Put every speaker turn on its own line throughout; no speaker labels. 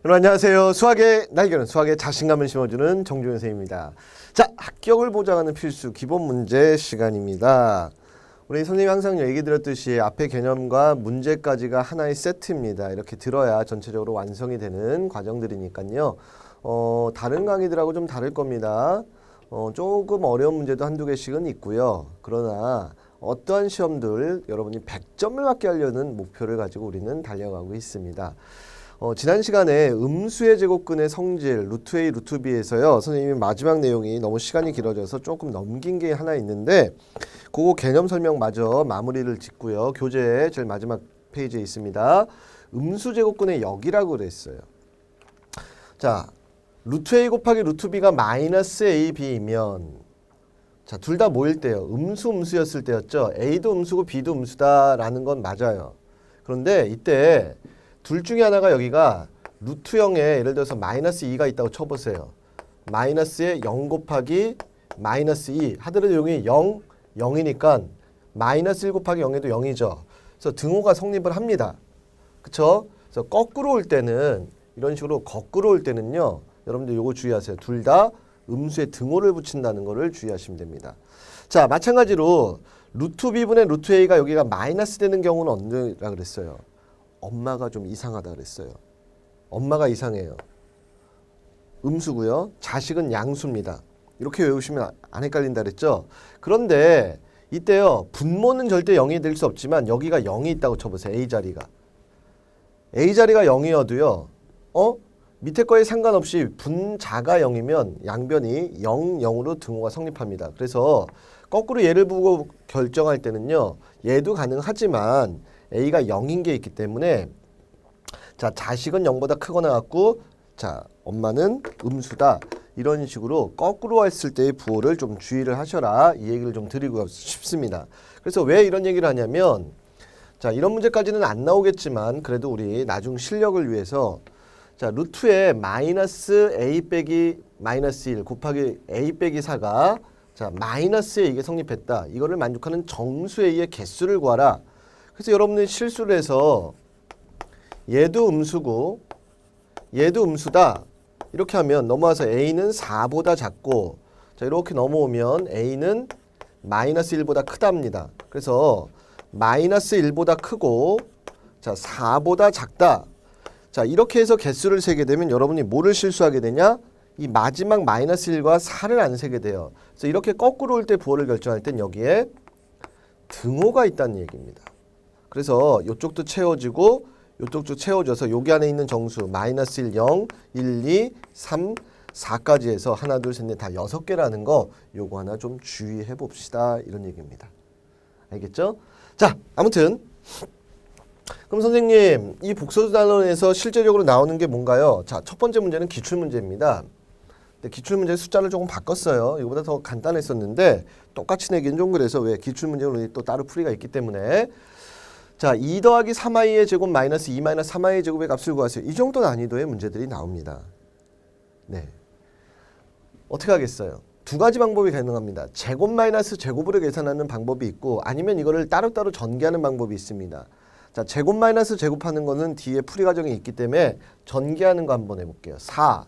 여러분 안녕하세요. 수학의 날개는 수학의 자신감을 심어주는 정준현 선생님입니다. 자, 합격을 보장하는 필수 기본 문제 시간입니다. 우리 선생님이 항상 얘기 드렸듯이 앞에 개념과 문제까지가 하나의 세트입니다. 이렇게 들어야 전체적으로 완성이 되는 과정들이니까요. 다른 강의들하고 좀 다를 겁니다. 조금 어려운 문제도 한두 개씩은 있고요. 그러나 어떠한 시험들 여러분이 100점을 맞게 하려는 목표를 가지고 우리는 달려가고 있습니다. 지난 시간에 음수의 제곱근의 성질 루트 A, 루트 B에서요. 선생님이 마지막 내용이 너무 시간이 길어져서 조금 넘긴 게 하나 있는데 그거 개념 설명마저 마무리를 짓고요. 교재 제일 마지막 페이지에 있습니다. 음수 제곱근의 역이라고 그랬어요. 자, 루트 A 곱하기 루트 B가 마이너스 A, B이면 자, 둘 다 뭐일 때요? 음수였을 때였죠. A도 음수고 B도 음수다라는 건 맞아요. 그런데 이때 둘 중에 하나가 여기가 루트 0에 예를 들어서 마이너스 2가 있다고 쳐보세요. 마이너스에 0 곱하기 마이너스 2 하더라도 여기 0, 0이니까 마이너스 1 곱하기 0에도 0이죠. 그래서 등호가 성립을 합니다. 그쵸? 그래서 거꾸로 올 때는 이런 식으로 거꾸로 올 때는요. 여러분들 요거 주의하세요. 둘 다 음수에 등호를 붙인다는 거를 주의하시면 됩니다. 자, 마찬가지로 루트 B분의 루트 A가 여기가 마이너스 되는 경우는 언제라 그랬어요? 엄마가 좀 이상하다 그랬어요. 엄마가 이상해요. 음수고요. 자식은 양수입니다. 이렇게 외우시면 안 헷갈린다 그랬죠. 그런데 이때요. 분모는 절대 0이 될 수 없지만 여기가 0이 있다고 쳐보세요. A자리가. A자리가 0이어도요. 밑에 거에 상관없이 분자가 0이면 양변이 0, 0으로 등호가 성립합니다. 그래서 거꾸로 얘를 보고 결정할 때는요. 얘도 가능하지만 A가 0인 게 있기 때문에 자, 자식은 0보다 크거나 같고 자, 엄마는 음수다. 이런 식으로 거꾸로 했을 때의 부호를 좀 주의를 하셔라. 이 얘기를 좀 드리고 싶습니다. 그래서 왜 이런 얘기를 하냐면 자, 이런 문제까지는 안 나오겠지만 그래도 우리 나중 실력을 위해서 자, 루트에 마이너스 A 빼기 마이너스 1 곱하기 A 빼기 4가 자, 마이너스에 이게 성립했다. 이거를 만족하는 정수 A의 개수를 구하라. 그래서 여러분들이 실수를 해서 얘도 음수고 얘도 음수다. 이렇게 하면 넘어와서 A는 4보다 작고 자, 이렇게 넘어오면 A는 마이너스 1보다 크답니다. 그래서 마이너스 1보다 크고 자, 4보다 작다. 자, 이렇게 해서 개수를 세게 되면 여러분이 뭐를 실수하게 되냐? 이 마지막 마이너스 1과 4를 안 세게 돼요. 그래서 이렇게 거꾸로 올 때 부호를 결정할 땐 여기에 등호가 있다는 얘기입니다. 그래서 이쪽도 채워지고 이쪽도 채워져서 여기 안에 있는 정수 마이너스 1, 0, 1, 2, 3, 4까지 해서 하나, 둘, 셋, 넷 다 6개라는 거 요거 하나 좀 주의해 봅시다. 이런 얘기입니다. 알겠죠? 자, 아무튼 그럼 선생님 이 복소수 단원에서 실제적으로 나오는 게 뭔가요? 자, 첫 번째 문제는 기출문제입니다. 근데 기출문제 숫자를 조금 바꿨어요. 이거보다 더 간단했었는데 똑같이 내기는 좀 그래서 왜 기출문제는 또 따로 풀이가 있기 때문에 자, 2 더하기 3i의 제곱 마이너스 2 마이너스 3i의 제곱의 값을 구하세요. 이 정도 난이도의 문제들이 나옵니다. 네. 어떻게 하겠어요? 두 가지 방법이 가능합니다. 제곱 마이너스 제곱으로 계산하는 방법이 있고 아니면 이거를 따로따로 전개하는 방법이 있습니다. 자, 제곱 마이너스 제곱하는 거는 뒤에 풀이 과정이 있기 때문에 전개하는 거 한번 해볼게요. 4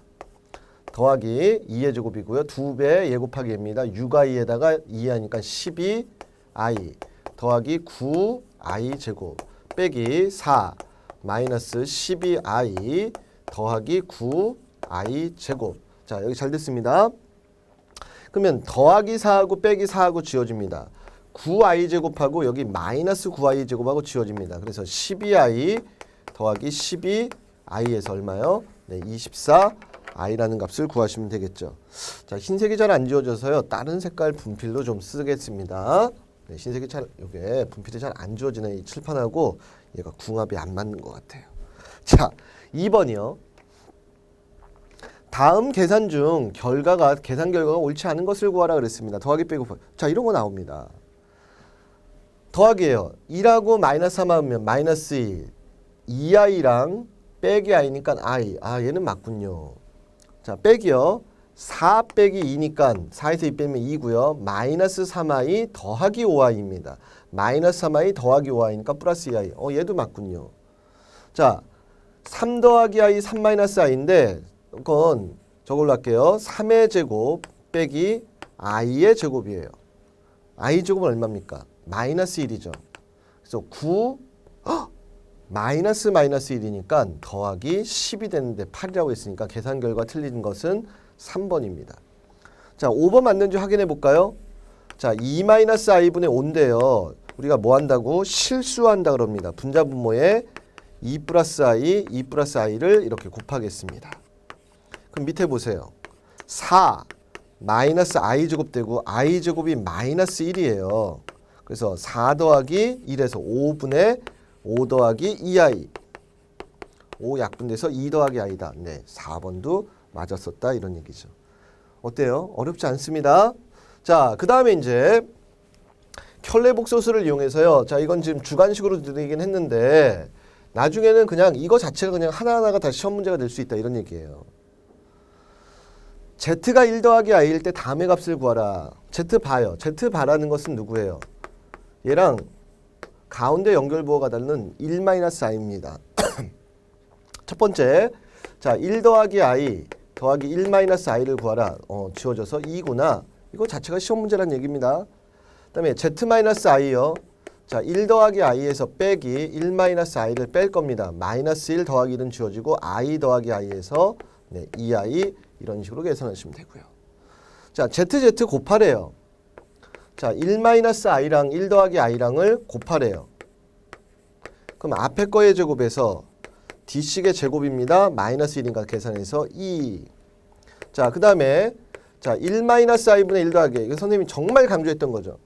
더하기 2의 제곱이고요. 2배 예 곱하기 예입니다. 6i에다가 2 하니까 12i 더하기 9i 제곱 빼기 4 마이너스 12i 더하기 9i 제곱. 자, 여기 잘 됐습니다. 그러면 더하기 4하고 빼기 4하고 지워집니다. 9i 제곱하고 여기 마이너스 9i 제곱하고 지워집니다. 그래서 12i 더하기 12i에서 얼마요? 네, 24i라는 값을 구하시면 되겠죠. 자, 흰색이 잘 안 지워져서요. 다른 색깔 분필로 좀 쓰겠습니다. 네, 흰색이 요게 분필이 잘 안 지워지네. 이 칠판하고 얘가 궁합이 안 맞는 것 같아요. 자, 2번이요. 다음 계산 중 계산 결과가 옳지 않은 것을 구하라 그랬습니다. 더하기 빼기 곱하기. 자, 이런 거 나옵니다. 더하기예요. 2라고 마이너스 3 하면 마이너스 1. 2i랑 빼기 i니까 i. 아, 얘는 맞군요. 자, 빼기요. 4 빼기 2니까 4에서 2 빼면 2고요. 마이너스 3i 더하기 5i입니다. 마이너스 3i 더하기 5i니까 플러스 2i. 얘도 맞군요. 자, 3 더하기 i 3 마이너스 i인데 이건 저걸로 할게요. 3의 제곱 빼기 i의 제곱이에요. i 제곱은 얼마입니까? 마이너스 1이죠. 그래서 9 마이너스 1이니까 더하기 10이 되는데 8이라고 했으니까 계산 결과 틀린 것은 3번입니다. 자, 5번 맞는지 확인해 볼까요? 자, 2-i분의 5인데요. 우리가 뭐 한다고? 실수한다 그럽니다. 분자 분모에 2 플러스 i를 이렇게 곱하겠습니다. 그럼 밑에 보세요. 4 마이너스 i제곱 되고 i제곱이 마이너스 1이에요. 그래서 4 더하기 1에서 5분의 5 더하기 2i 5 약분돼서 2 더하기 i다. 네, 4번도 맞았었다 이런 얘기죠. 어때요? 어렵지 않습니다. 자, 그 다음에 이제 켤레복소수를 이용해서요. 자, 이건 지금 주관식으로 드리긴 했는데 나중에는 그냥 이거 자체가 그냥 하나하나가 다 시험 문제가 될 수 있다 이런 얘기예요. z가 1 더하기 i일 때 다음의 값을 구하라. z바요. z바라는 것은 누구예요? 얘랑 가운데 연결부호가 다른 1-i입니다. 첫 번째, 자, 1 더하기 i 더하기 1-i를 구하라. 지워져서 2구나. 이거 자체가 시험 문제란 얘기입니다. 그 다음에 z-i요. 자, 1 더하기 i에서 빼기 1-i를 뺄 겁니다. 마이너스 1 더하기 1은 지워지고 i 더하기 i에서 네, 2i 이런 식으로 계산하시면 되고요. 자, zz 곱하래요. 자, 1-i랑 1 더하기 i랑을 곱하래요. 그럼 앞에 거의 제곱에서 d식의 제곱입니다. 마이너스 1인가 계산해서 2. 자, 그 다음에 자, 1-i분의 1 더하기 이거 선생님이 정말 강조했던 거죠.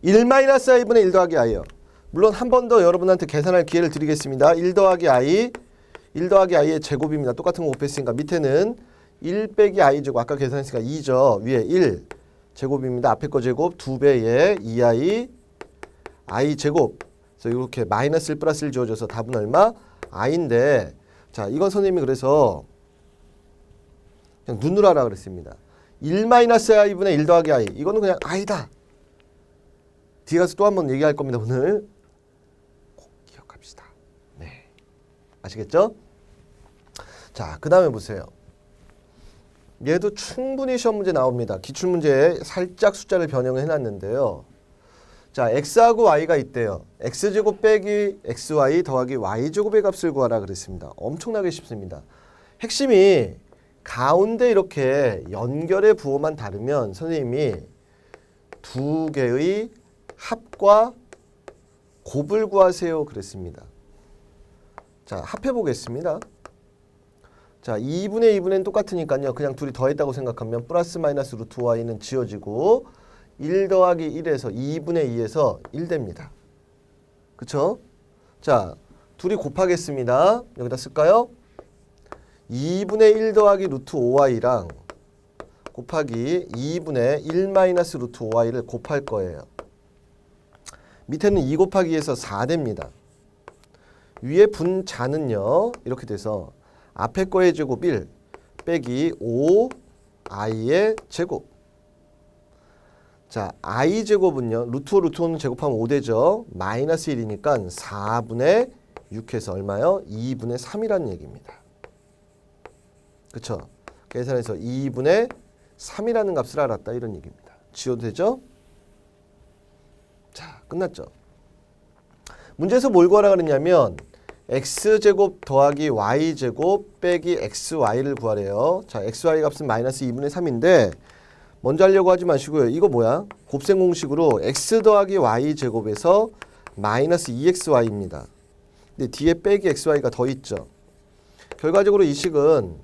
1-i분의 1 더하기 i요. 물론 한 번 더 여러분한테 계산할 기회를 드리겠습니다. 1 더하기 i의 제곱입니다. 똑같은 거 곱했으니까 밑에는 1 빼기 i 제곱 아까 계산했으니까 2죠. 위에 1 제곱입니다. 앞에 거 제곱 2배에 2i i 제곱. 그래서 이렇게 마이너스 1 플러스 1 지워져서 답은 얼마? i인데 자, 이건 선생님이 그래서 그냥 눈으로 하라 그랬습니다. 1-i분의 1 더하기 i 이거는 그냥 i다. 뒤에 가서 또 한 번 얘기할 겁니다. 오늘 꼭 기억합시다. 네, 아시겠죠? 자, 그 다음에 보세요. 얘도 충분히 시험 문제 나옵니다. 기출문제에 살짝 숫자를 변형을 해놨는데요. 자, x하고 y가 있대요. x제곱 빼기 xy 더하기 y제곱의 값을 구하라 그랬습니다. 엄청나게 쉽습니다. 핵심이 가운데 이렇게 연결의 부호만 다르면 선생님이 두 개의 합과 곱을 구하세요 그랬습니다. 자, 합해 보겠습니다. 자, 2분의 2분의는 똑같으니까요. 그냥 둘이 더했다고 생각하면 플러스 마이너스 루트 y는 지워지고 1 더하기 1에서 2분의 2에서 1 됩니다. 그쵸? 자, 둘이 곱하겠습니다. 여기다 쓸까요? 2분의 1 더하기 루트 5y랑 곱하기 2분의 1 마이너스 루트 5y를 곱할 거예요. 밑에는 2 곱하기 2에서 4 됩니다. 위에 분자는요. 이렇게 돼서 앞에 거의 제곱 1 빼기 5i의 제곱. 자, i 제곱은요. 루트 5 루트 5는 제곱하면 5 되죠. 마이너스 1이니까 4분의 6해서 얼마요? 2분의 3이라는 얘기입니다. 그쵸? 계산해서 2분의 3이라는 값을 알았다 이런 얘기입니다. 지워도 되죠? 자, 끝났죠? 문제에서 뭘 구하라 그랬냐면 x제곱 더하기 y제곱 빼기 xy를 구하래요. 자, xy 값은 마이너스 2분의 3인데 먼저 하려고 하지 마시고요. 이거 뭐야? 곱셈 공식으로 x 더하기 y제곱에서 마이너스 2xy입니다. 근데 뒤에 빼기 xy가 더 있죠. 결과적으로 이 식은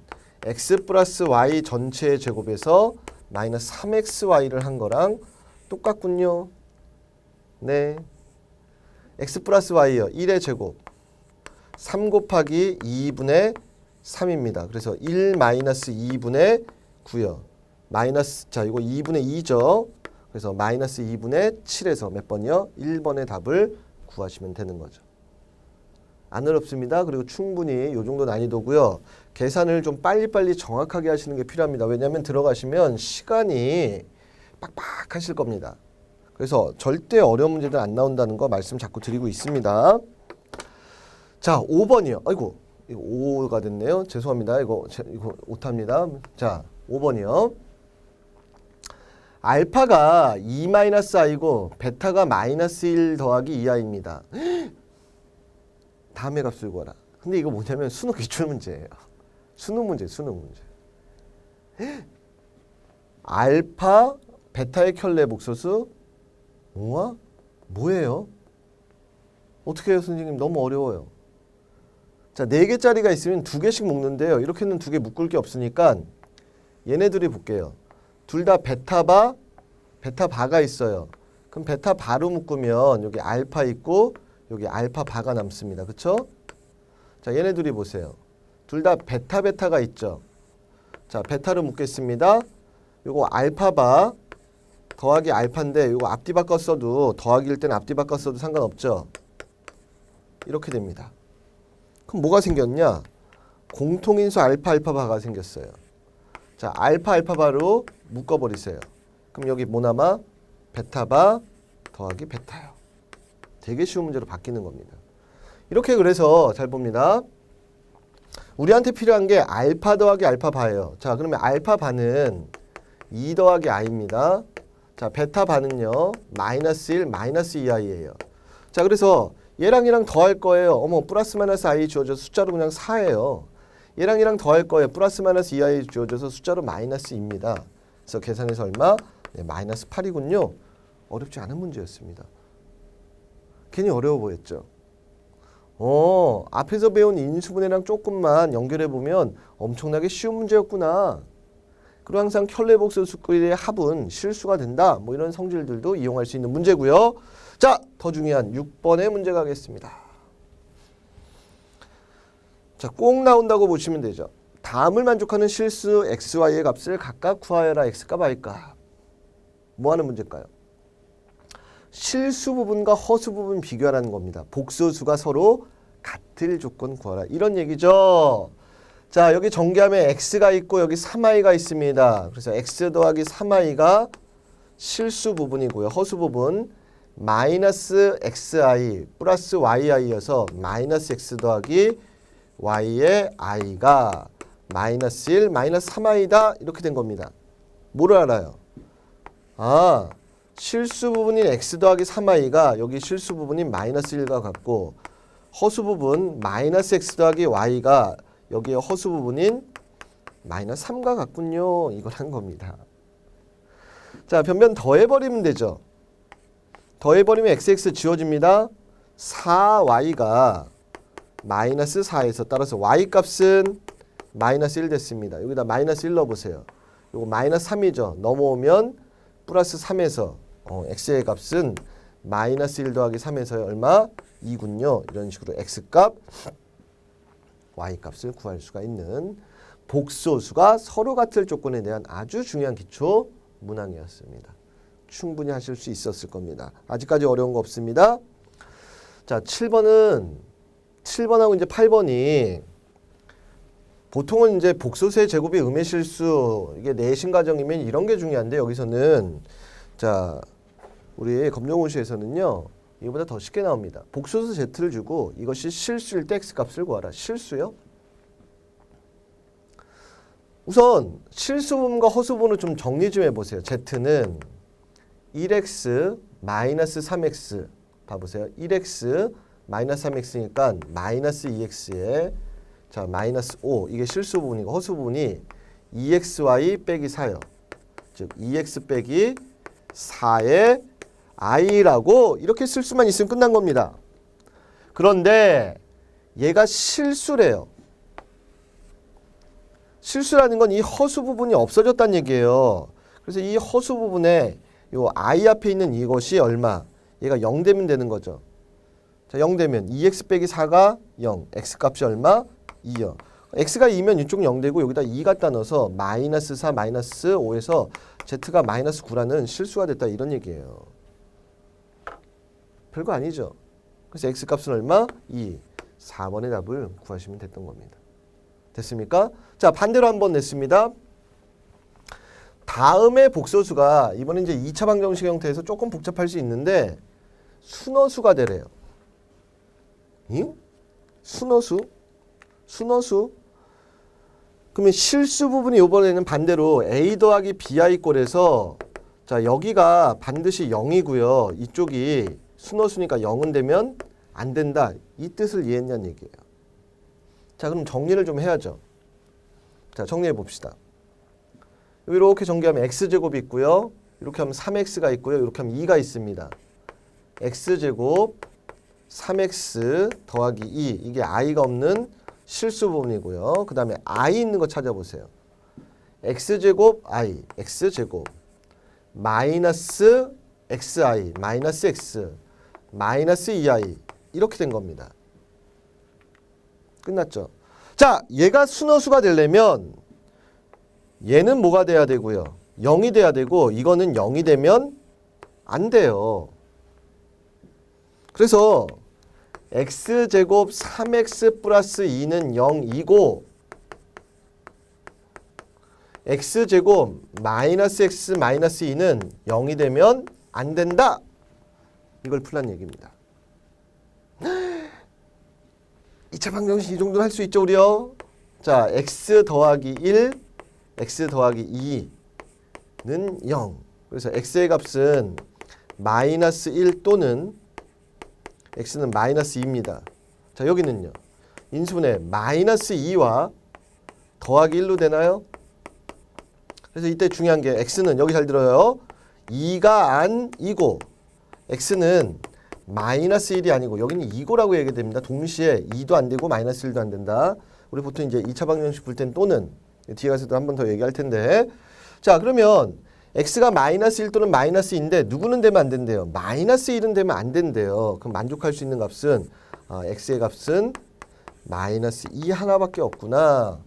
x 플러스 y 전체의 제곱에서 마이너스 3xy를 한 거랑 똑같군요. 네, x 플러스 y요. 1의 제곱 3 곱하기 2분의 3입니다. 그래서 1 마이너스 2분의 9요. 마이너스, 자, 이거 2분의 2죠. 그래서 마이너스 2분의 7에서 몇 번이요? 1번의 답을 구하시면 되는 거죠. 안 어렵습니다. 그리고 충분히 이 정도 난이도고요. 계산을 좀 빨리빨리 정확하게 하시는 게 필요합니다. 왜냐하면 들어가시면 시간이 빡빡하실 겁니다. 그래서 절대 어려운 문제들 안 나온다는 거 말씀 자꾸 드리고 있습니다. 자, 5번이요. 아이고, 이거 5가 됐네요. 죄송합니다. 이거 오타입니다. 자, 5번이요. 알파가 2-i고 베타가 -1 더하기 2i입니다. 다음의 값을 구하라. 근데 이거 뭐냐면 수능 기출 문제예요. 수능 문제. 알파 베타의 켤레 복소수. 우와? 뭐예요? 어떻게 해요, 선생님? 너무 어려워요. 자, 4개짜리가 있으면 2개씩 묶는데요. 이렇게는 2개 묶을 게 없으니까 얘네들이 볼게요. 둘 다 베타바가 있어요. 그럼 베타바로 묶으면 여기 알파 있고 여기 알파바가 남습니다. 그쵸? 자, 얘네들이 보세요. 둘 다 베타가 있죠. 자, 베타를 묶겠습니다. 요거 알파바 더하기 알파인데 요거 앞뒤 바꿔 써도 더하기일 때는 앞뒤 바꿔 써도 상관없죠. 이렇게 됩니다. 그럼 뭐가 생겼냐? 공통인수 알파바가 생겼어요. 자, 알파바로 묶어버리세요. 그럼 여기 뭐 남아? 베타바 더하기 베타요. 되게 쉬운 문제로 바뀌는 겁니다. 이렇게 그래서 잘 봅니다. 우리한테 필요한 게 알파 더하기 알파바예요. 자, 그러면 알파바는 2 더하기 i입니다. 자, 베타바는요. -1, -2i예요. 자, 그래서 얘랑 더할 거예요. 어머, 플러스 마이너스 i 주어져서 숫자로 그냥 4예요. 얘랑 더할 거예요. 플러스 마이너스 2i 주어져서 숫자로 -2입니다. 그래서 계산해서 얼마? 네, -8이군요. 어렵지 않은 문제였습니다. 괜히 어려워 보였죠? 앞에서 배운 인수분해랑 조금만 연결해보면 엄청나게 쉬운 문제였구나. 그리고 항상 켤레복소수끼리의 합은 실수가 된다. 뭐 이런 성질들도 이용할 수 있는 문제고요. 자, 더 중요한 6번의 문제 가겠습니다. 자, 꼭 나온다고 보시면 되죠. 다음을 만족하는 실수 x, y의 값을 각각 구하여라. x값, y값. 뭐 하는 문제일까요? 실수 부분과 허수 부분 비교하라는 겁니다. 복소수가 서로 같을 조건 구하라. 이런 얘기죠. 자, 여기 전개하면 x가 있고 여기 3i가 있습니다. 그래서 x 더하기 3i가 실수 부분이고요. 허수 부분 -xi 플러스 yi여서 -x 더하기 y의 i가 -1, -3i다. 이렇게 된 겁니다. 뭐를 알아요? 아, 실수 부분인 x 더하기 3i가 여기 실수 부분인 -1과 같고 허수 부분 -x 더하기 y가 여기에 허수 부분인 -3과 같군요. 이걸 한 겁니다. 자, 변변 더해버리면 되죠. 더해버리면 xx 지워집니다. 4y가 -4에서 따라서 y값은 -1 됐습니다. 여기다 -1 넣어보세요. 이거 -3이죠. 넘어오면 플러스 3에서 x의 값은 -1 더하기 3에서 얼마? 2군요. 이런 식으로 x값, y값을 구할 수가 있는 복소수가 서로 같을 조건에 대한 아주 중요한 기초 문항이었습니다. 충분히 하실 수 있었을 겁니다. 아직까지 어려운 거 없습니다. 자, 7번하고 이제 8번이 보통은 이제 복소수의 제곱이 음의 실수, 이게 내신 과정이면 이런 게 중요한데 여기서는 자, 우리 검정고시에서는요. 이거보다 더 쉽게 나옵니다. 복소수 z를 주고 이것이 실수일 때 x값을 구하라. 실수요? 우선 실수 부분과 허수 부분을 좀 정리 좀 해보세요. z는 1x 마이너스 3x 봐보세요. 1x 마이너스 3x니까 마이너스 2x에 자 마이너스 5 이게 실수 부분이고 허수 부분이 2xy 빼기 4요. 즉 2x 빼기 4의 i라고 이렇게 쓸 수만 있으면 끝난 겁니다. 그런데 얘가 실수래요. 실수라는 건 이 허수 부분이 없어졌다는 얘기예요. 그래서 이 허수 부분에 요 i 앞에 있는 이것이 얼마? 얘가 0 되면 되는 거죠. 자, 0 되면 2x 빼기 4가 0. x 값이 얼마? 2요. x가 2면 이쪽 0 되고 여기다 2 갖다 넣어서 마이너스 4 마이너스 5에서 z가 마이너스 9라는 실수가 됐다 이런 얘기예요. 별거 아니죠. 그래서 x 값은 얼마? 2. 4번의 답을 구하시면 됐던 겁니다. 됐습니까? 자, 반대로 한번 냈습니다. 다음의 복소수가 이번에 이제 2차 방정식 형태에서 조금 복잡할 수 있는데 순어수가 되래요. 응? 순어수? 순허수. 그러면 실수 부분이 이번에는 반대로 a 더하기 bi 꼴에서 자 여기가 반드시 0이고요. 이쪽이 순허수니까 0은 되면 안 된다. 이 뜻을 이해했냐는 얘기예요. 자 그럼 정리를 좀 해야죠. 자 정리해 봅시다. 이렇게 전개하면 x제곱이 있고요. 이렇게 하면 3x가 있고요. 이렇게 하면 2가 있습니다. x제곱 3x 더하기 2 이게 i가 없는 실수 부분이고요. 그 다음에 i 있는 거 찾아보세요. x제곱 i x제곱 마이너스 xi 마이너스 x 마이너스 2i 이렇게 된 겁니다. 끝났죠? 자 얘가 순허수가 되려면 얘는 뭐가 돼야 되고요? 0이 돼야 되고 이거는 0이 되면 안 돼요. 그래서 x제곱 3x 플러스 2는 0이고 x제곱 마이너스 x 마이너스 2는 0이 되면 안 된다. 이걸 풀란 얘기입니다. 2차 방정식 이 정도는 할 수 있죠 우리요. 자 x 더하기 1 x 더하기 2는 0. 그래서 x의 값은 마이너스 1 또는 x는 마이너스 2입니다. 자 여기는요. 인수분해 마이너스 2와 더하기 1로 되나요? 그래서 이때 중요한 게 x는 여기 잘 들어요. 2가 아니고 x는 마이너스 1이 아니고 여기는 2고라고 얘기됩니다. 동시에 2도 안 되고 마이너스 1도 안 된다. 우리 보통 이제 2차 방정식 풀 땐 또는 뒤에 가서도 한 번 더 얘기할 텐데 자 그러면 x가 마이너스 1 또는 마이너스 2인데 누구는 되면 안 된대요. 마이너스 1은 되면 안 된대요. 그럼 만족할 수 있는 값은 x의 값은 마이너스 2 하나밖에 없구나.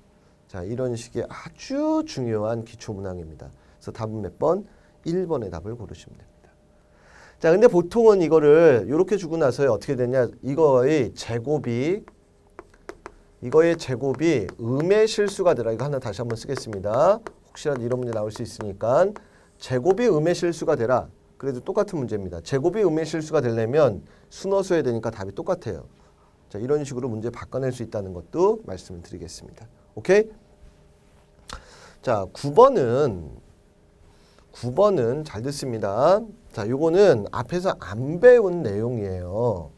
자 이런 식의 아주 중요한 기초문항입니다. 그래서 답은 몇 번? 1번의 답을 고르시면 됩니다. 자 근데 보통은 이거를 이렇게 주고 나서 어떻게 되냐 이거의 제곱이 음의 실수가 되라. 이거 하나 다시 한번 쓰겠습니다. 혹시라도 이런 문제 나올 수 있으니까 제곱이 음의 실수가 되라. 그래도 똑같은 문제입니다. 제곱이 음의 실수가 되려면 순허수해야 되니까 답이 똑같아요. 자, 이런 식으로 문제 바꿔낼 수 있다는 것도 말씀을 드리겠습니다. 오케이? 자, 9번은 잘 듣습니다. 자, 요거는 앞에서 안 배운 내용이에요.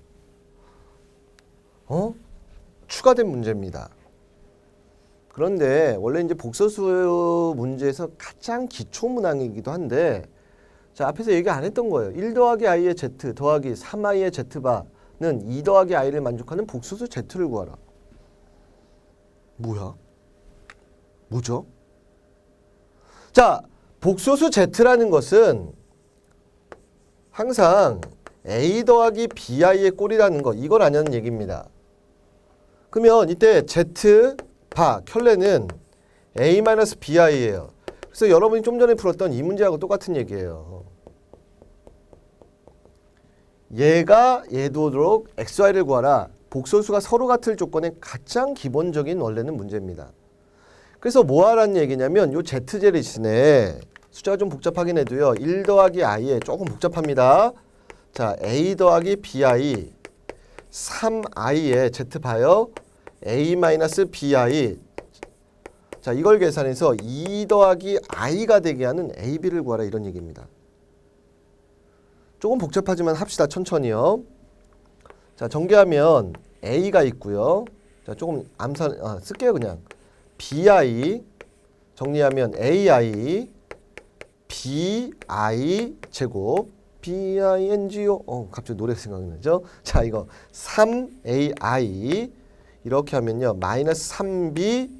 추가된 문제입니다. 그런데 원래 이제 복소수 문제에서 가장 기초 문항이기도 한데 자 앞에서 얘기 안 했던 거예요. 1 더하기 i의 z 더하기 3i의 z바는 2 더하기 i를 만족하는 복소수 z를 구하라. 뭐죠? 자 복소수 z라는 것은 항상 a 더하기 bi의 꼴이라는 거 이걸 아냐는 얘기입니다. 그러면 이때 z바 켤레는 a-bi예요. 그래서 여러분이 좀 전에 풀었던 이 문제하고 똑같은 얘기예요. 얘가 얘도록 xy를 구하라. 복소수가 서로 같을 조건의 가장 기본적인 원래는 문제입니다. 그래서 뭐 하라는 얘기냐면 요 z제리시네. 숫자가 좀 복잡하긴 해도요. 1 더하기 i에 조금 복잡합니다. 자, a 더하기 bi 3i에 z 봐요. a-bi 자 이걸 계산해서 2 더하기 i가 되게 하는 ab를 구하라 이런 얘기입니다. 조금 복잡하지만 합시다. 천천히요. 자 전개하면 a가 있고요. 자 조금 쓸게요 그냥. bi 정리하면 ai bi 제곱 bingo 갑자기 노래 생각나죠? 자 이거 3ai 이렇게 하면요 마이너스 3b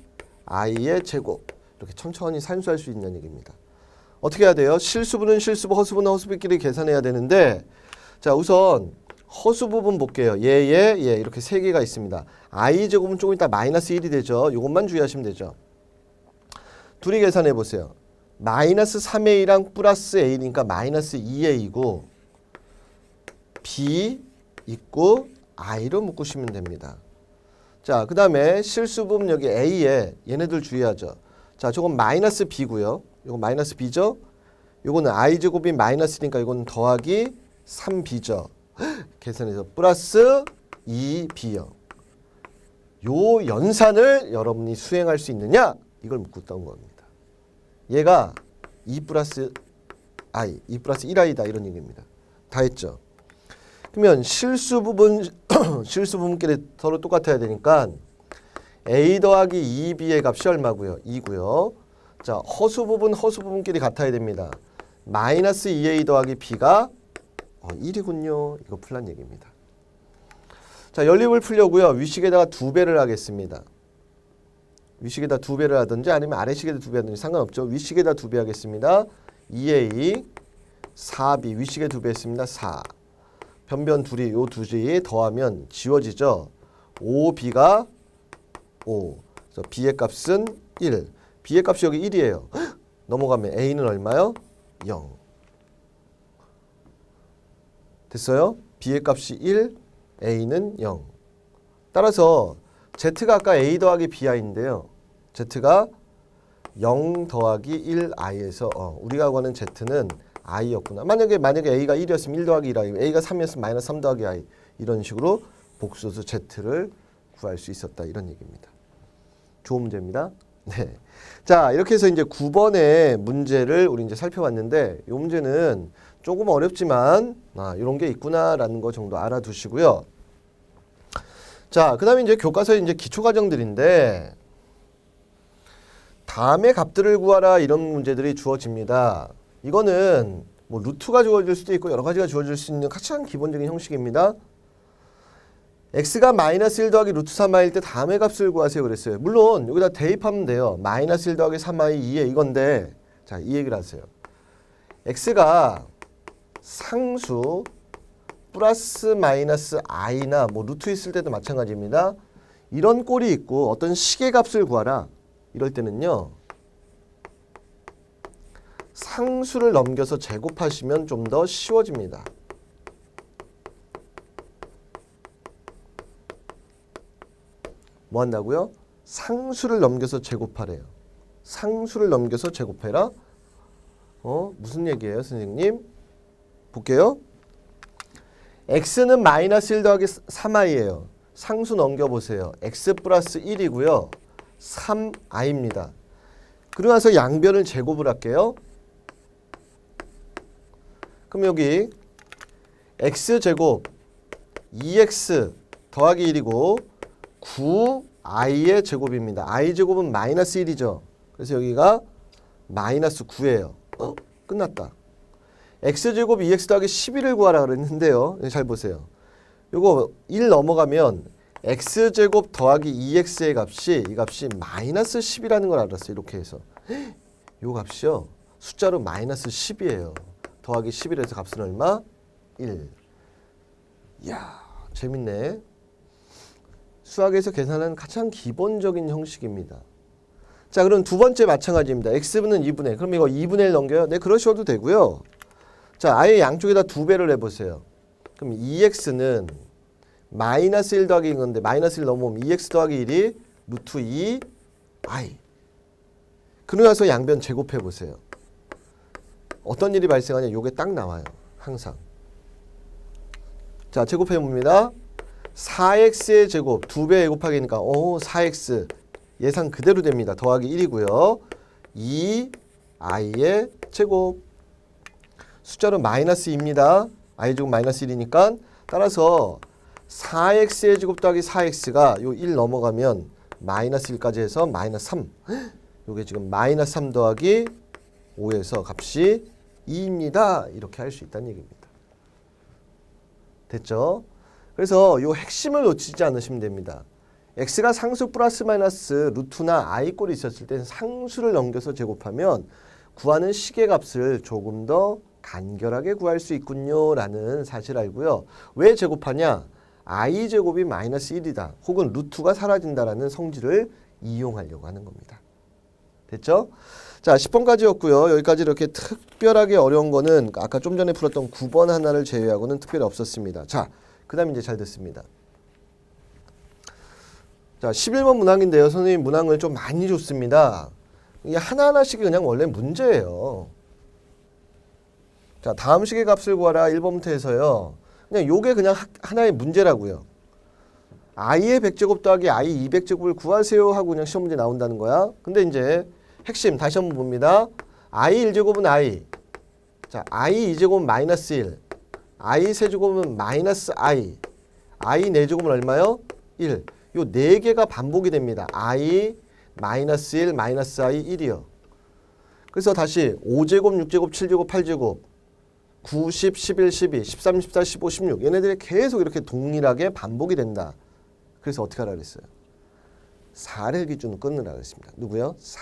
i의 제곱 이렇게 천천히 산수할 수 있는 얘기입니다. 어떻게 해야 돼요? 실수분은 실수부, 허수분은 허수부끼리 계산해야 되는데 자 우선 허수 부분 볼게요. 얘 이렇게 세 개가 있습니다. i 제곱은 조금 이따 마이너스 1이 되죠. 이것만 주의하시면 되죠. 둘이 계산해 보세요. 마이너스 3a랑 플러스 a니까 마이너스 2a이고 b 있고 i로 묶으시면 됩니다. 자, 그 다음에 실수분 여기 a에 얘네들 주의하죠. 자, 저건 마이너스 b고요. 이건 마이너스 b죠. 요거는 i제곱이 마이너스니까 이건 더하기 3b죠. 계산해서 플러스 2b요. 요 연산을 여러분이 수행할 수 있느냐? 이걸 묻고 있던 겁니다. 얘가 2 플러스 i, 2 플러스 1i다 이런 얘기입니다. 다 했죠. 그러면 실수 부분끼리 서로 똑같아야 되니까 a 더하기 2b의 값이 얼마고요? 2고요. 자, 허수 부분끼리 같아야 됩니다. 마이너스 2a 더하기 b가 1이군요. 이거 풀란 얘기입니다. 자, 연립을 풀려고요. 위식에다가 2배를 하겠습니다. 위식에다 2배를 하든지 아니면 아래식에다 2배 하든지 상관없죠. 위식에다 2배 하겠습니다. 2a 4b 위식에 2배 했습니다. 4 변변 둘이 요 둘이 더하면 지워지죠. 5b가 5 그래서 b의 값은 1 b의 값이 여기 1이에요. 넘어가면 a는 얼마요? 0 됐어요? b의 값이 1 a는 0 따라서 z가 아까 a 더하기 bi인데요. z가 0 더하기 1i에서 우리가 구하는 z는 i였구나. 만약에 a가 1이었으면 1 더하기 1i, a가 3이었으면 마이너스 3 더하기 i 이런 식으로 복소수 z를 구할 수 있었다 이런 얘기입니다. 좋은 문제입니다. 네. 자, 이렇게 해서 이제 9번의 문제를 우리 이제 살펴봤는데 이 문제는 조금 어렵지만 이런 게 있구나라는 거 정도 알아두시고요. 자, 그다음에 이제 교과서의 이제 기초 과정들인데 다음의 값들을 구하라 이런 문제들이 주어집니다. 이거는 뭐 루트가 주어질 수도 있고 여러 가지가 주어질 수 있는 가장 기본적인 형식입니다. x가 마이너스 1 더하기 루트 3i일 때 다음의 값을 구하세요 그랬어요. 물론 여기다 대입하면 돼요. 마이너스 1 더하기 3i 2에 이건데 자, 이 얘기를 하세요. x가 상수 플러스 마이너스 i나 뭐 루트 있을 때도 마찬가지입니다. 이런 꼴이 있고 어떤 식의 값을 구하라. 이럴 때는요. 상수를 넘겨서 제곱하시면 좀 더 쉬워집니다. 뭐 한다고요? 상수를 넘겨서 제곱하래요. 상수를 넘겨서 제곱해라? 무슨 얘기예요, 선생님? 볼게요. x는 마이너스 1 더하기 3i예요. 상수 넘겨보세요. x 플러스 1이고요. 3i입니다. 그러고 나서 양변을 제곱을 할게요. 그럼 여기 x제곱 2x 더하기 1이고 9i의 제곱입니다. i제곱은 마이너스 1이죠. 그래서 여기가 마이너스 9예요. 끝났다. x제곱 2x 더하기 11을 구하라 그랬는데요. 잘 보세요. 요거 1 넘어가면 x제곱 더하기 2x의 값이 이 값이 마이너스 10이라는 걸 알았어요. 이렇게 해서 요 값이요. 숫자로 마이너스 10이에요. 더하기 11에서 값은 얼마? 1. 이야, 재밌네. 수학에서 계산하는 가장 기본적인 형식입니다. 자, 그럼 두 번째 마찬가지입니다. x는 2분의. 그럼 이거 2분의 1 넘겨요? 네, 그러셔도 되고요. 자, 아예 양쪽에다 2배를 해보세요. 그럼 2x는 마이너스 1 더하기 이건데 마이너스 1 넘어오면 2x 더하기 1이 루트 2i. 그러고 나서 양변 제곱해보세요. 어떤 일이 발생하냐? 요게 딱 나와요. 항상. 자, 제곱해봅니다. 4x의 제곱 2배 곱하기니까 4x 예상 그대로 됩니다. 더하기 1이고요. 2i의 제곱 숫자로 마이너스 2입니다. i제곱 마이너스 1이니까 따라서 4x의 제곱 더하기 4x가 요 1 넘어가면 마이너스 1까지 해서 마이너스 3 요게 지금 마이너스 3 더하기 5에서 값이 2입니다. 이렇게 할 수 있다는 얘기입니다. 됐죠? 그래서 요 핵심을 놓치지 않으시면 됩니다. x가 상수 플러스 마이너스 루트나 i 꼴이 있었을 때 상수를 넘겨서 제곱하면 구하는 식의 값을 조금 더 간결하게 구할 수 있군요 라는 사실을 알고요. 왜 제곱하냐? i 제곱이 마이너스 1이다. 혹은 루트가 사라진다라는 성질을 이용하려고 하는 겁니다. 됐죠? 자, 10번까지였고요. 여기까지 이렇게 특별하게 어려운 거는 아까 좀 전에 풀었던 9번 하나를 제외하고는 특별히 없었습니다. 자, 그 다음 이제 잘 됐습니다. 자, 11번 문항인데요. 선생님 문항을 좀 많이 줬습니다. 이게 하나하나씩 그냥 원래 문제예요. 자, 다음 식의 값을 구하라 1번부터 해서요. 그냥 요게 그냥 하나의 문제라고요. i의 100제곱 더하기 i 200제곱을 구하세요 하고 그냥 시험 문제 나온다는 거야. 근데 이제 핵심 다시 한번 봅니다. i 1제곱은 i. 자, i 2제곱은 마이너스 1. i 세제곱은 마이너스 i. i 4제곱은 얼마요? 1. 요 4개가 반복이 됩니다. i 마이너스 1 마이너스 i 1이요. 그래서 다시 5제곱, 6제곱, 7제곱, 8제곱 9, 10, 11, 12, 13, 14, 15, 16 얘네들이 계속 이렇게 동일하게 반복이 된다. 그래서 어떻게 하라 그랬어요? 4를 기준으로 끊으라 그랬습니다. 누구요? 4.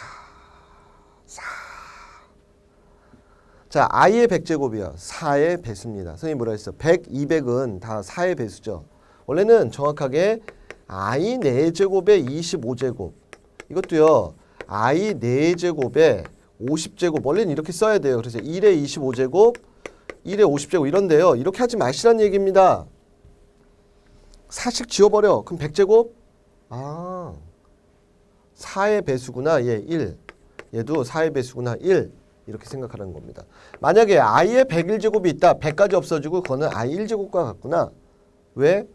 자, i의 100제곱이요. 4의 배수입니다. 선생님이 뭐라 했어? 100, 200은 다 4의 배수죠. 원래는 정확하게 i 4제곱에 25제곱. 이것도요. i 4제곱에 50제곱. 원래는 이렇게 써야 돼요. 그래서 1에 25제곱, 1에 50제곱 이런데요. 이렇게 하지 마시라는 얘기입니다. 4씩 지워버려. 그럼 100제곱? 아, 4의 배수구나. 얘 1. 얘도 4의 배수구나. 1. 이렇게 생각하는 겁니다. 만약에 i의 101제곱이 있다. 100까지 없어지고 그거는 i 1제곱과 같구나. 왜?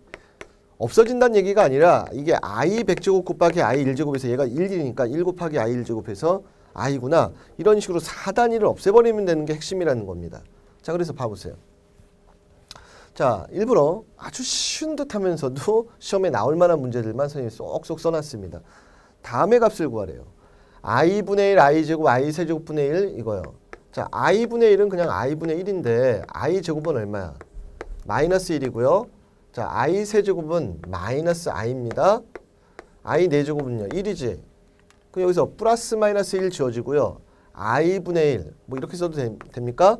없어진다는 얘기가 아니라 이게 i 100제곱 곱하기 i 1제곱에서 얘가 1이니까 1 곱하기 i 1제곱해서 i구나. 이런 식으로 4단위를 없애버리면 되는 게 핵심이라는 겁니다. 자, 그래서 봐보세요. 자, 일부러 아주 쉬운 듯 하면서도 시험에 나올 만한 문제들만 선생님이 쏙쏙 써놨습니다. 다음의 값을 구하래요. i분의 1 i제곱 i 세제곱분의 1 이거요. 자, i분의 1은 그냥 i분의 1인데 i제곱은 얼마야? 마이너스 1이고요. 자, i 세제곱은 마이너스 i입니다. i 4제곱은요 1이지. 그럼 여기서 플러스 마이너스 1 지워지고요. i분의 1 뭐 이렇게 써도 됩니까?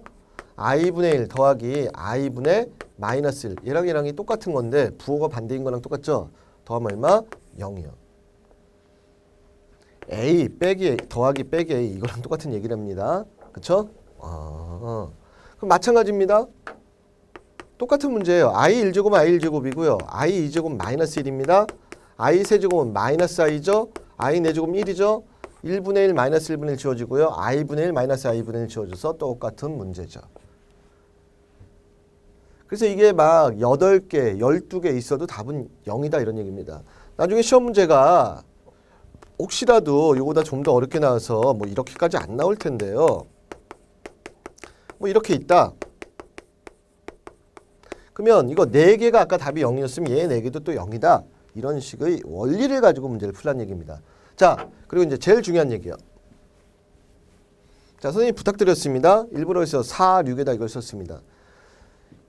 i분의 1 더하기 i분의 마이너스 1 얘랑이 똑같은 건데 부호가 반대인 거랑 똑같죠? 더하면 얼마? 0이요. a 빼기 더하기 빼기 a 이거랑 똑같은 얘기를 합니다. 그쵸? 그럼 마찬가지입니다. 똑같은 문제예요. i 1제곱은 i 1제곱이고요. i 2제곱은 마이너스 1입니다. i 세제곱은 마이너스 i죠. i 4제곱은 1이죠. 1분의 1 마이너스 1분의 1 지워지고요. i분의 1 마이너스 i분의 1 지워져서 똑같은 문제죠. 그래서 이게 막 8개, 12개 있어도 답은 0이다 이런 얘기입니다. 나중에 시험 문제가 혹시라도 이거보다 좀 더 어렵게 나와서 뭐 이렇게까지 안 나올 텐데요. 뭐 이렇게 있다. 그러면 이거 4개가 아까 답이 0이었으면 얘 4개도 또 0이다. 이런 식의 원리를 가지고 문제를 풀란 얘기입니다. 자, 그리고 이제 제일 중요한 얘기요. 자, 선생님 부탁드렸습니다. 일부러 해서 4, 6에다 이걸 썼습니다.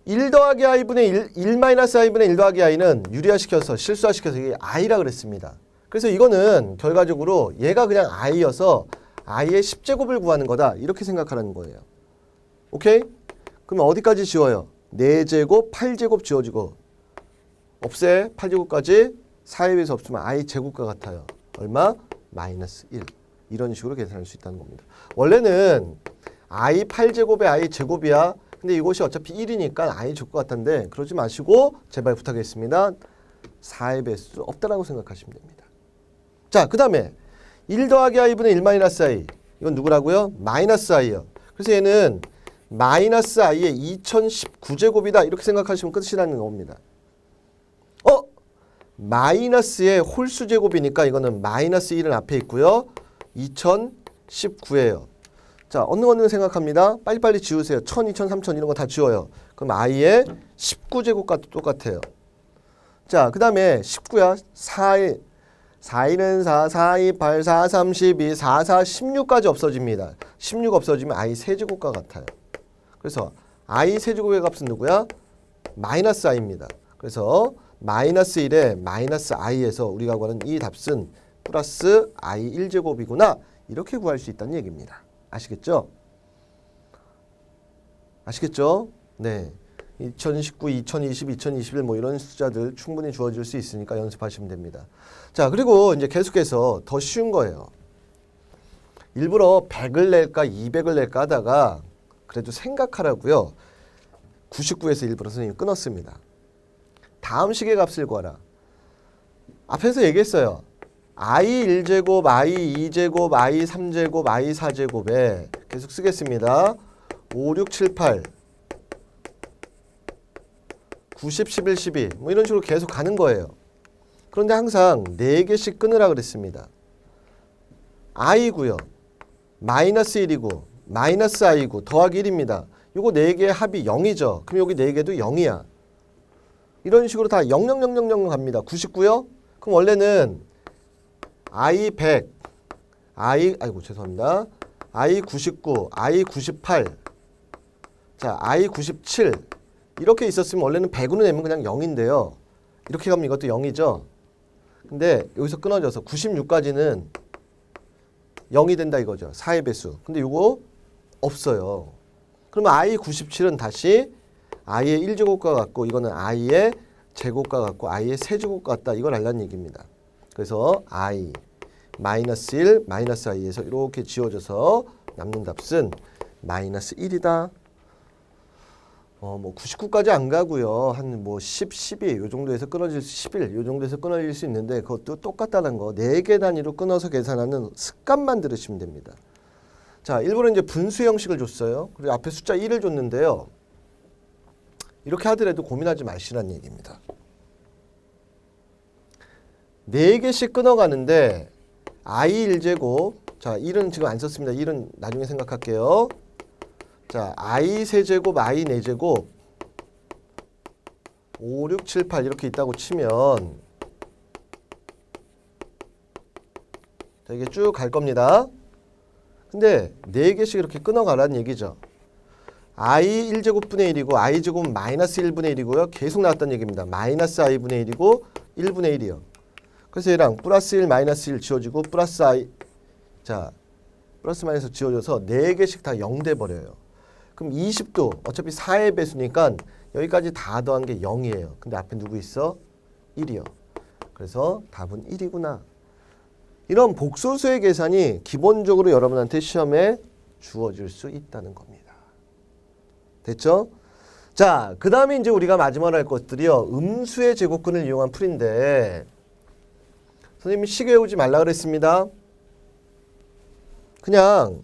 1 더하기 i분의 1 마이너스 i분의 1 더하기 i는 유리화시켜서 실수화시켜서 이게 i라 그랬습니다. 그래서 이거는 결과적으로 얘가 그냥 i여서 i의 10제곱을 구하는 거다. 이렇게 생각하라는 거예요. 오케이? 그럼 어디까지 지워요? 4제곱, 8제곱 지워지고 없애 8제곱까지 4에 비해서 없으면 i 제곱과 같아요. 얼마? 마이너스 1. 이런 식으로 계산할 수 있다는 겁니다. 원래는 i 8제곱에 i 제곱이야. 근데 이것이 어차피 1이니까 i 제곱 같은데 그러지 마시고 제발 부탁했습니다. 4의 배수 없다라고 생각하시면 됩니다. 자, 그 다음에 1 더하기 i분의 1 마이너스 i. 이건 누구라고요? 마이너스 i요. 그래서 얘는 마이너스 i의 2019제곱이다. 이렇게 생각하시면 끝이라는 겁니다. 마이너스의 홀수제곱이니까 이거는 마이너스 1은 앞에 있고요. 2019예요. 자, 어느 생각합니다. 빨리빨리 지우세요. 1000, 2000, 3000 이런 거 다 지워요. 그럼 i의 19제곱과 똑같아요. 자, 그 다음에 19야. 4의 4는 4, 4, 2, 8, 4, 3, 12, 4, 4, 16까지 없어집니다. 16 없어지면 i 세제곱과 같아요. 그래서 i 세제곱의 값은 누구야? 마이너스 i입니다. 그래서 마이너스 1에 마이너스 i에서 우리가 구하는 이 답은 플러스 i 1제곱이구나. 이렇게 구할 수 있다는 얘기입니다. 아시겠죠? 아시겠죠? 네. 2019, 2020, 2021 뭐 이런 숫자들 충분히 주어질 수 있으니까 연습하시면 됩니다. 자, 그리고 이제 계속해서 더 쉬운 거예요. 일부러 100을 낼까 200을 낼까 하다가 그래도 생각하라고요. 99에서 일부러 선생님이 끊었습니다. 다음 식의 값을 구하라. 앞에서 얘기했어요. i 1제곱, i 2제곱, i 3제곱, i 4제곱에 계속 쓰겠습니다. 5, 6, 7, 8 90, 11, 12 뭐 이런 식으로 계속 가는 거예요. 그런데 항상 4개씩 끊으라 그랬습니다. i고요. 마이너스 1이고 마이너스 i고 더하기 1입니다. 요거 4개의 합이 0이죠. 그럼 여기 4개도 0이야. 이런 식으로 다 0, 0, 0, 0, 0 갑니다. 99요? 그럼 원래는 i 100, 아이고 죄송합니다. i 99, i 98, 자 i 97 이렇게 있었으면 원래는 100으로 내면 그냥 0인데요. 이렇게 가면 이것도 0이죠. 근데 여기서 끊어져서 96까지는 0이 된다 이거죠. 4의 배수. 근데 이거 없어요. 그러면 i 97은 다시 i의 1제곱과 같고 이거는 i의 제곱과 같고 i의 세제곱과 같다. 이걸 알라는 얘기입니다. 그래서 i 마이너스 1 마이너스 i에서 이렇게 지워져서 남는 답은 마이너스 1이다. 뭐 99까지 안 가고요. 한 뭐 10, 12 요 정도에서 끊어질 수 11 요 정도에서 끊어질 수 있는데 그것도 똑같다는 거 4개 단위로 끊어서 계산하는 습관만 들으시면 됩니다. 자, 일부러 이제 분수 형식을 줬어요. 그리고 앞에 숫자 1을 줬는데요. 이렇게 하더라도 고민하지 마시라는 얘기입니다. 4개씩 끊어가는데 i 1제곱 자 1은 지금 안 썼습니다. 1은 나중에 생각할게요. 자 i 세제곱 i 4제곱 5, 6, 7, 8 이렇게 있다고 치면 자 이게 쭉 갈 겁니다. 근데 4개씩 이렇게 끊어가라는 얘기죠. i 1제곱분의 1이고 i 제곱은 마이너스 1분의 1이고요. 계속 나왔다는 얘기입니다. 마이너스 i분의 1이고 1분의 1이요. 그래서 얘랑 플러스 1 마이너스 1 지워지고 플러스 i 자 플러스 마이너스 지워져서 4개씩 다 0 돼버려요. 그럼 20도 어차피 4의 배수니까 여기까지 다 더한 게 0이에요. 근데 앞에 누구 있어? 1이요. 그래서 답은 1이구나. 이런 복소수의 계산이 기본적으로 여러분한테 시험에 주어질 수 있다는 겁니다. 됐죠? 자, 그 다음에 이제 우리가 마지막으로 할 것들이요. 음수의 제곱근을 이용한 풀인데 선생님이 시계 외우지 말라 그랬습니다. 그냥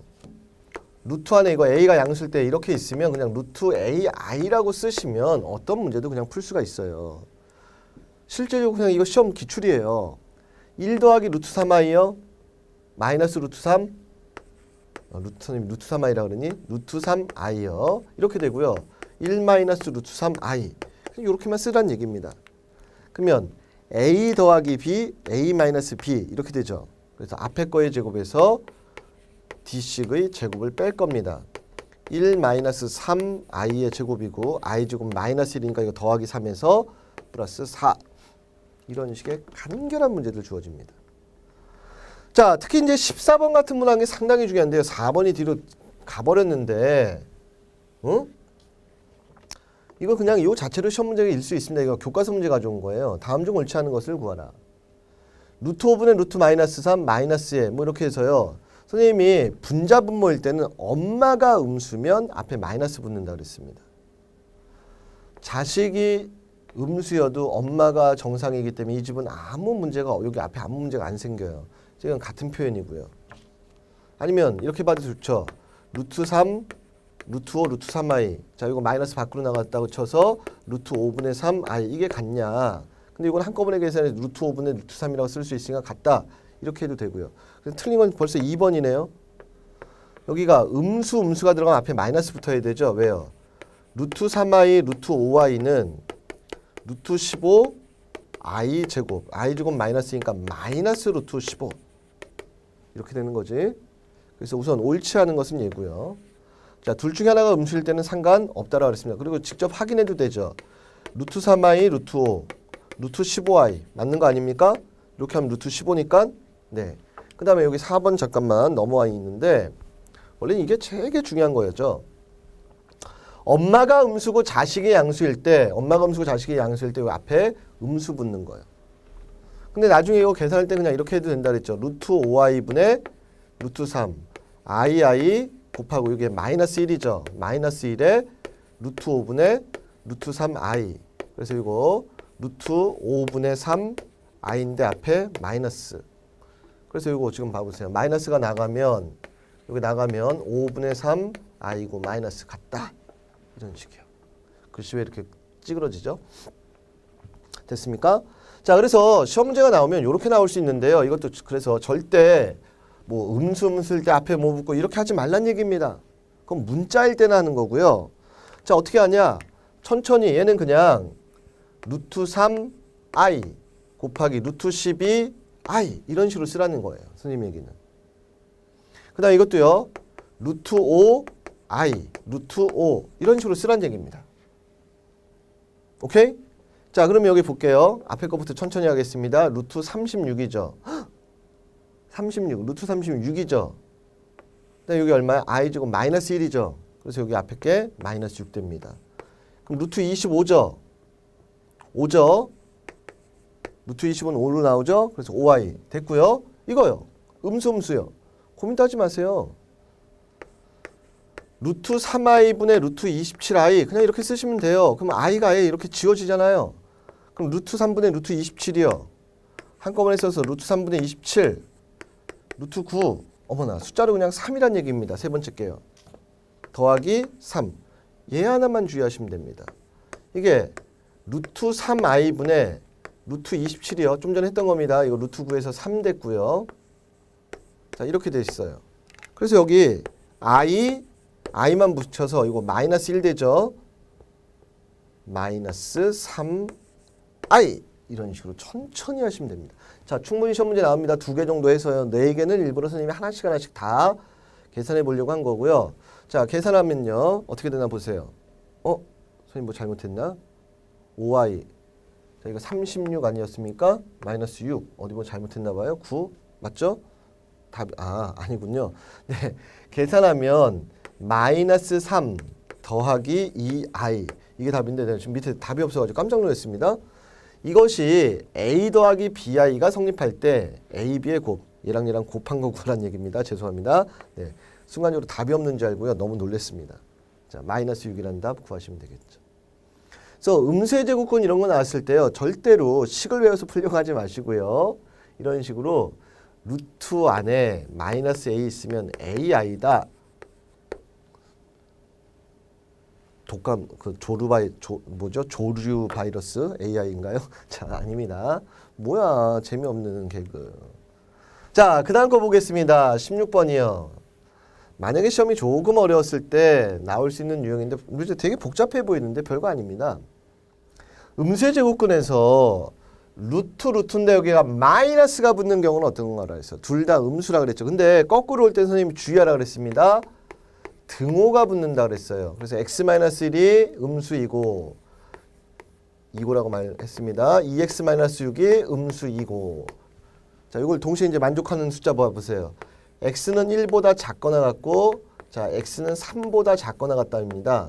루트 안에 이거 a가 양수일 때 이렇게 있으면 그냥 루트 ai라고 쓰시면 어떤 문제도 그냥 풀 수가 있어요. 실제로 그냥 이거 시험 기출이에요. 1 더하기 루트 3i요. 마이너스 루트 3 선생님 루트 3i라 그러니 루트 3i요. 이렇게 되고요. 1 마이너스 루트 3i 이렇게만 쓰라는 얘기입니다. 그러면 a 더하기 b, a 마이너스 b 이렇게 되죠. 그래서 앞에 거의 제곱에서 d식의 제곱을 뺄 겁니다. 1 마이너스 3i의 제곱이고 i 제곱 마이너스 1이니까 이거 더하기 3에서 플러스 4 이런 식의 간결한 문제들 주어집니다. 자, 특히 이제 14번 같은 문항이 상당히 중요한데요. 4번이 뒤로 가버렸는데 응? 이거 그냥 이 자체로 시험 문제가 일 수 있습니다. 이거 교과서 문제 가져온 거예요. 다음 중 옳지 않은 것을 구하라. 루트 5분의 루트 마이너스 3 마이너스에 뭐 이렇게 해서요. 선생님이 분자 분모일 때는 엄마가 음수면 앞에 마이너스 붙는다 그랬습니다. 자식이 음수여도 엄마가 정상이기 때문에 이 집은 아무 문제가 여기 앞에 아무 문제가 안 생겨요. 지금 같은 표현이고요. 아니면 이렇게 봐도 좋죠. 루트 3, 루트 5, 루트 3i. 자, 이거 마이너스 밖으로 나갔다고 쳐서 루트 5분의 3i. 이게 같냐. 근데 이건 한꺼번에 계산해 루트 5분의 루트 3이라고 쓸 수 있으니까 같다. 이렇게 해도 되고요. 그래서 틀린 건 벌써 2번이네요. 여기가 음수가 들어가면 앞에 마이너스 붙어야 되죠. 왜요? 루트 3i, 루트 5i는 루트 15 i 제곱. i 제곱 마이너스니까 마이너스 루트 15. 이렇게 되는 거지. 그래서 우선 옳지 않은 것은 얘고요. 자, 둘 중에 하나가 음수일 때는 상관없다라고 그랬습니다. 그리고 직접 확인해도 되죠. 루트 3i, 루트 5, 루트 15i 맞는 거 아닙니까? 이렇게 하면 루트 15니까 네. 그 다음에 여기 4번 잠깐만 넘어와 있는데 원래는 이게 되게 중요한 거였죠. 엄마가 음수고 자식이 양수일 때 엄마가 음수고 자식이 양수일 때 앞에 음수 붙는 거예요. 근데 나중에 이거 계산할 때 그냥 이렇게 해도 된다 그랬죠. 루트 5i분의 루트 3 ii 곱하고 이게 마이너스 1이죠. 마이너스 1에 루트 5분의 루트 3i. 그래서 이거 루트 5분의 3i인데 앞에 마이너스. 그래서 이거 지금 봐보세요. 마이너스가 나가면 여기 나가면 5분의 3i고 마이너스 같다. 이런 식이요. 글씨 왜 이렇게 찌그러지죠? 됐습니까? 자, 그래서 시험 문제가 나오면 이렇게 나올 수 있는데요. 이것도 그래서 절대 뭐 음수음수일 때 앞에 뭐 붙고 이렇게 하지 말란 얘기입니다. 그건 문자일 때나 하는 거고요. 자, 어떻게 하냐? 천천히 얘는 그냥 루트 3i 곱하기 루트 12i 이런 식으로 쓰라는 거예요. 선생님 얘기는. 그 다음 이것도요. 루트 5i, 루트 5 이런 식으로 쓰라는 얘기입니다. 오케이? 자, 그러면 여기 볼게요. 앞에 거부터 천천히 하겠습니다. 루트 36이죠. 36, 루트 36이죠. 근데 여기 얼마야? i제곱 마이너스 1이죠. 그래서 여기 앞에 게 마이너스 6 됩니다. 그럼 루트 25죠. 5죠. 루트 20은 5로 나오죠. 그래서 5i 됐고요. 이거요. 음수요. 고민도 하지 마세요. 루트 3i분의 루트 27i 그냥 이렇게 쓰시면 돼요. 그럼 i가 아예 이렇게 지워지잖아요. 그럼 루트 3분의 루트 27이요. 한꺼번에 써서 루트 3분의 27 루트 9 어머나 숫자로 그냥 3이란 얘기입니다. 세 번째 게요. 더하기 3 얘 하나만 주의하시면 됩니다. 이게 루트 3i분의 루트 27이요. 좀 전에 했던 겁니다. 이거 루트 9에서 3 됐고요. 자, 이렇게 돼 있어요. 그래서 여기 i만 붙여서 이거 마이너스 1 되죠. 마이너스 3i 이런 식으로 천천히 하시면 됩니다. 자, 충분히 시험 문제 나옵니다. 2개 정도 해서요. 4개는 일부러 선생님이 하나씩 다 계산해 보려고 한 거고요. 자, 계산하면요. 어떻게 되나 보세요. 선생님 뭐 잘못했나? 5i. 자, 이거 36 아니었습니까? 마이너스 6. 어디 뭐 잘못했나 봐요. 9. 맞죠? 답, 아니군요. 네. 계산하면 마이너스 3 더하기 2i. 이게 답인데 지금 밑에 답이 없어가지고 깜짝 놀랐습니다. 이것이 a 더하기 bi가 성립할 때 a, b의 곱. 얘랑 곱한 거구란 얘기입니다. 죄송합니다. 네. 순간적으로 답이 없는 줄 알고요. 너무 놀랐습니다. 자, 마이너스 6이라는 답 구하시면 되겠죠. 그래서 음수의 제곱근 이런 거 나왔을 때요. 절대로 식을 외워서 풀려고 하지 마시고요. 이런 식으로 루트 안에 마이너스 a 있으면 ai다. 독감 조류 바이러스 AI인가요? 자, 아닙니다. 뭐야, 재미없는 개그. 자, 그다음 거 보겠습니다. 16번이요. 만약에 시험이 조금 어려웠을 때 나올 수 있는 유형인데 문제 되게 복잡해 보이는데 별거 아닙니다. 음수의 제곱근에서 루트인데 여기가 마이너스가 붙는 경우는 어떤 건가 그랬어요. 둘 다 음수라 그랬죠. 근데 거꾸로 올 때 선생님이 주의하라 그랬습니다. 등호가 붙는다 그랬어요. 그래서 x-1이 음수이고 2고라고 말했습니다. 2x-6이 음수이고. 자, 이걸 동시에 이제 만족하는 숫자 보세요. x는 1보다 작거나 같고, 자, x는 3보다 작거나 같다입니다.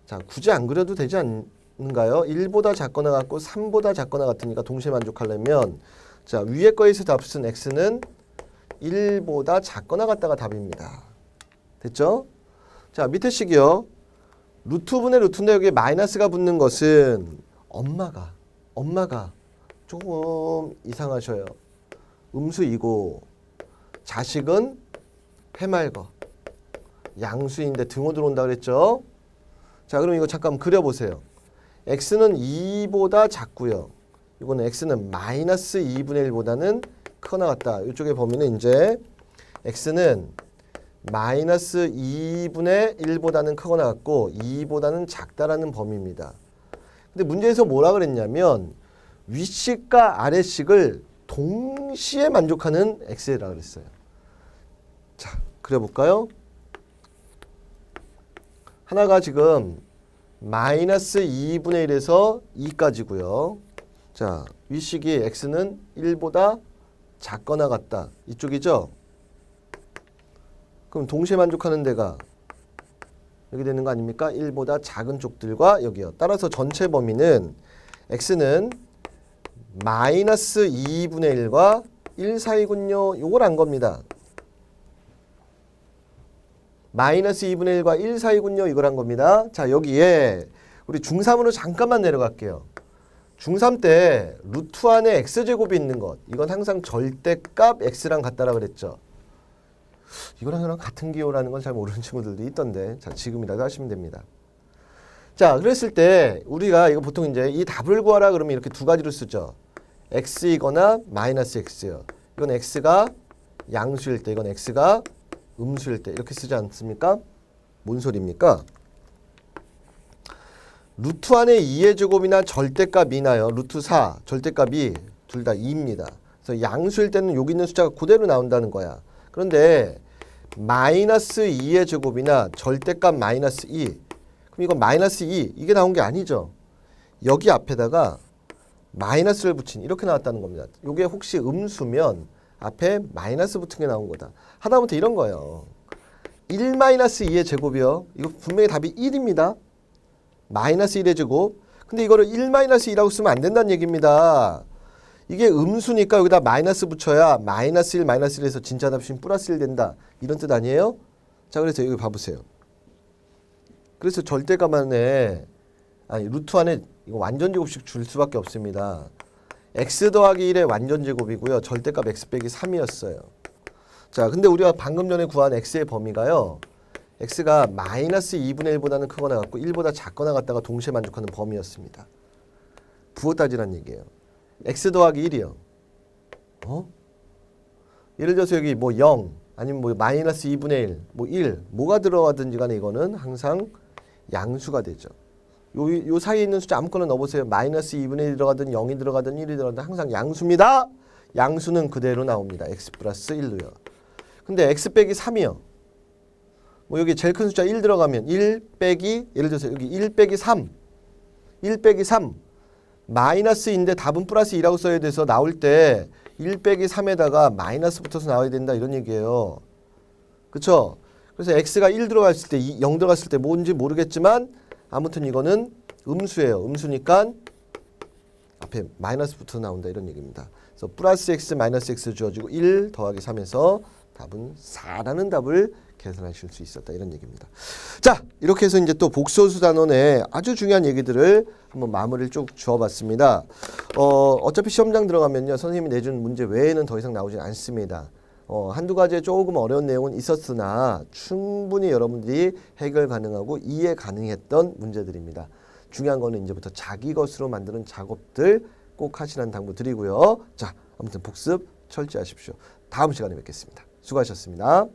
자, 굳이 안 그려도 되지 않는가요? 1보다 작거나 같고 3보다 작거나 같으니까 동시에 만족하려면, 자, 위에 거에서 답쓴 x는 1보다 작거나 같다가 답입니다. 됐죠? 자, 밑에 식이요. 루트분의 루트인데 여기에 마이너스가 붙는 것은 엄마가 조금 이상하셔요. 음수이고 자식은 해맑어. 양수인데 등호 들어온다 그랬죠? 자, 그럼 이거 잠깐 그려보세요. x는 2보다 작고요. 이거는 x는 마이너스 2분의 1보다는 크거나 같다. 이쪽에 범위는 이제 x는 마이너스 2분의 1보다는 크거나 같고 2보다는 작다라는 범위입니다. 근데 문제에서 뭐라 그랬냐면 윗식과 아래식을 동시에 만족하는 x라 그랬어요. 자, 그려볼까요? 하나가 지금 마이너스 2분의 1에서 2까지고요. 자, 윗식이 x는 1보다 작거나 같다. 이쪽이죠? 그럼 동시에 만족하는 데가 여기 되는 거 아닙니까? 1보다 작은 쪽들과 여기요. 따라서 전체 범위는 x는 마이너스 2분의 1과 1 사이군요. 요걸 안 겁니다. 마이너스 2분의 1과 1 사이군요. 이걸 한 겁니다. 자, 여기에 우리 중3으로 잠깐만 내려갈게요. 중3 때 루트 안에 x제곱이 있는 것. 이건 항상 절대값 x랑 같다라 그랬죠. 이거랑 같은 기호라는 건 잘 모르는 친구들도 있던데. 자, 지금이라도 하시면 됩니다. 자, 그랬을 때 우리가 이거 보통 이제 이 답을 구하라 그러면 이렇게 두 가지로 쓰죠. x이거나 마이너스 x예요. 이건 x가 양수일 때, 이건 x가 음수일 때 이렇게 쓰지 않습니까? 뭔 소리입니까? 루트 안에 2의 제곱이나 절대값이나요. 루트 4 절대값이 둘 다 2입니다. 그래서 양수일 때는 여기 있는 숫자가 그대로 나온다는 거야. 그런데 마이너스 2의 제곱이나 절대값 마이너스 2, 그럼 이건 마이너스 2 이게 나온 게 아니죠. 여기 앞에다가 마이너스를 붙인 이렇게 나왔다는 겁니다. 이게 혹시 음수면 앞에 마이너스 붙은 게 나온 거다. 하다못해 이런 거예요. 1-2의 제곱이요. 이거 분명히 답이 1입니다. 마이너스 1의 제곱. 근데 이거를 1-2라고 쓰면 안 된다는 얘기입니다. 이게 음수니까 여기다 마이너스 붙여야 마이너스 1, 마이너스 1에서 진짜 답이 플러스 1 된다. 이런 뜻 아니에요? 자, 그래서 여기 봐보세요. 그래서 절대값 안에, 아니, 루트 안에 이거 완전 제곱씩 줄 수밖에 없습니다. x 더하기 1의 완전 제곱이고요. 절대값 x 빼기 3이었어요. 자, 근데 우리가 방금 전에 구한 x의 범위가요. x가 마이너스 2분의 1보다는 크거나 같고 1보다 작거나 같다가 동시에 만족하는 범위였습니다. 부호 따지란 얘기예요. x 더하기 1이요. 예를 들어서 여기 뭐 0 아니면 뭐 마이너스 2분의 1, 뭐 1, 뭐가 들어가든지 간에 이거는 항상 양수가 되죠. 요 사이에 있는 숫자 아무거나 넣어보세요. 마이너스 2분의 1 들어가든 0이 들어가든 1이 들어가든 항상 양수입니다. 양수는 그대로 나옵니다. x 플러스 1로요. 근데 x 빼기 3이요. 뭐 여기 제일 큰 숫자 1 들어가면 1 빼기, 예를 들어서 여기 1 빼기 3, 1 빼기 3 마이너스인데 답은 플러스 2라고 써야 돼서 나올 때 1 빼기 3에다가 마이너스 붙어서 나와야 된다 이런 얘기예요. 그쵸? 그래서 x가 1 들어갔을 때 0 들어갔을 때 뭔지 모르겠지만 아무튼 이거는 음수예요. 음수니까 앞에 마이너스 붙어서 나온다 이런 얘기입니다. 그래서 플러스 x 마이너스 x 주어지고 1 더하기 3에서 답은 4라는 답을 계산하실 수 있었다 이런 얘기입니다. 자, 이렇게 해서 이제 또 복소수 단원의 아주 중요한 얘기들을 한번 마무리를 쭉 주어봤습니다. 어차피 시험장 들어가면요 선생님이 내준 문제 외에는 더 이상 나오진 않습니다. 한두 가지에 조금 어려운 내용은 있었으나 충분히 여러분들이 해결 가능하고 이해 가능했던 문제들입니다. 중요한 거는 이제부터 자기 것으로 만드는 작업들 꼭 하시라는 당부 드리고요. 자, 아무튼 복습 철저히 하십시오. 다음 시간에 뵙겠습니다. 수고하셨습니다.